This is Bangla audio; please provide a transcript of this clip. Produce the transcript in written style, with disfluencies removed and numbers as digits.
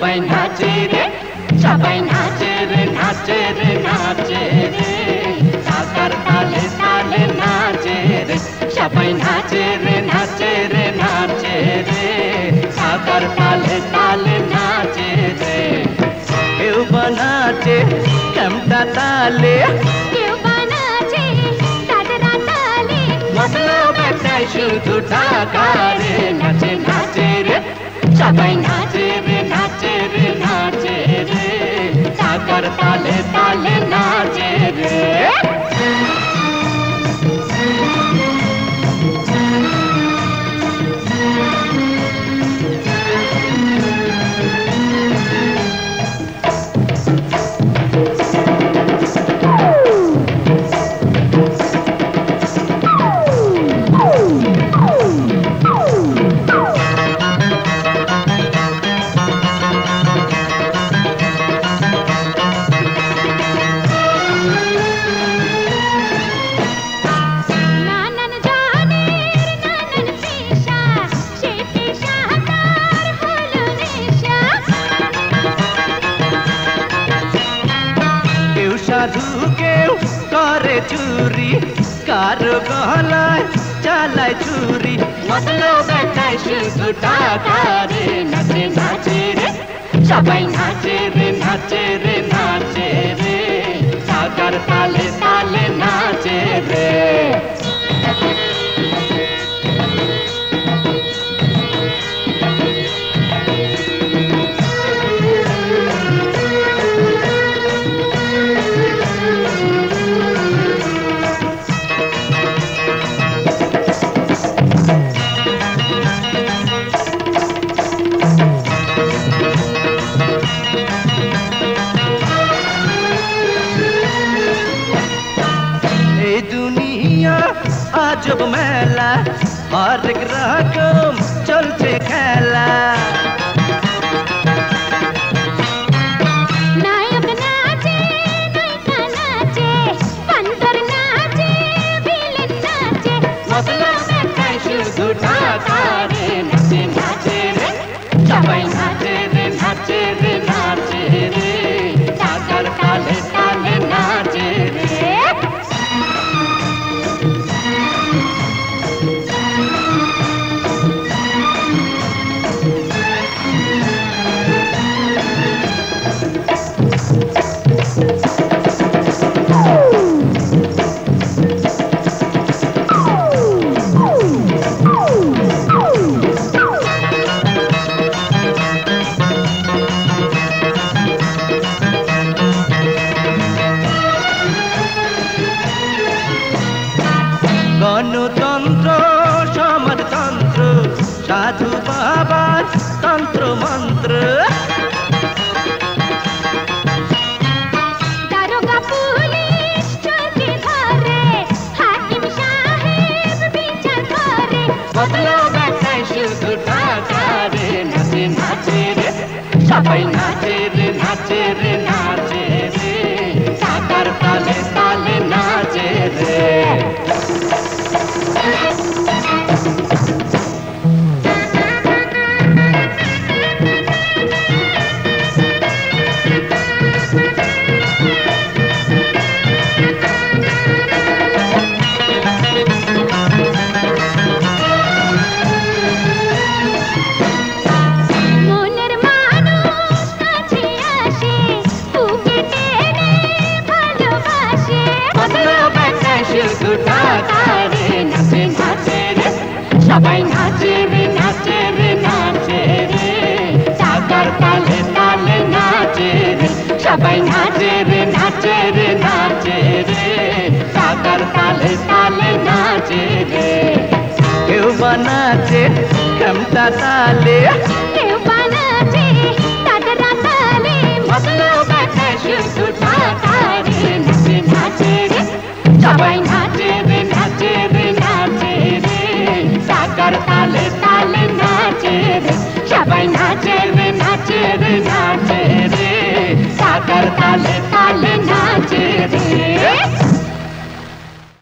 সবাই নাচে রে, সবাই নাচে রে, নাচে রে, নাচে রে, টাকার তালে তালে নাচে রে, সবাই নাচে রে, নাচে রে, নাচে রে, টাকার তালে তালে নাচে রে। কেউ বানাচে কেমটা তালে, কেউ বানাচে দাদরা তালে, মতলব একটাই শুধু টাকা রে। নাচে নাচে রে, সবাই নাচে রে, নাচে রে, নাচে রে, টাকার তালে তালে নাচে রে। নানান জানের নানান পেশা, সেই পেশা তার হলো নেশা। কেউ সাধু কেউ করে চুরি, কারো গলায় চালায় চুরি, মতলব একটাই শুধু টাকা রে। নাচে নাচে রে, সবাই নাচে রে, নাচে রে, নাচে রে, টাকার তালে তালে নাচে রে। এই দুনিয়া আজব মেলা, হরেক রকম চলছে খেলা। নায়ক নাচে, নায়িকা নাচে, বান্দর নাচে, ভিলেন নাচে, মতলব একটাই শুধু টাকা রে। নাচে নাচে রে, সবাই নাচে রে, নাচে রে, নাচে রে, টাকার তালে তালে নাচে রে। গণতন্ত্র সমাজতন্ত্র, সাধু বাবার তন্ত্র মন্ত্র, দারোগা পুলিশ চলছে ধরে, হাকিম সাহেব বিচার করে, মতলব একটাই শুধু টাকা রে। নাচে নাচে রে, সবাই নাচে রে, নাচে রে, নাচে রে, টাকার তালে তালে নাচে রে। মনের মানুষ কাছে আসে, বুকে টেনে ভালোবাসে, মতলব একটাই শুধু টাকা রে। নাচে নাচে রে, সবাই নাচে রে, নাচে রে, নাচে রে, টাকার তালে তালে নাচে রে, সবাই নাচে রে, নাচে রে, নাচে রে, টাকার তালে তালে নাচে রে। কেউ বানাচে কেমটা তালে, কেউ বানাচে দাদরা তালে, মতলব একটাই শুধু টাকা রে। নাচে নাচে রে, সবাই নাচে রে, নাচে রে, নাচে রে, টাকার তালে তালে নাচে রে,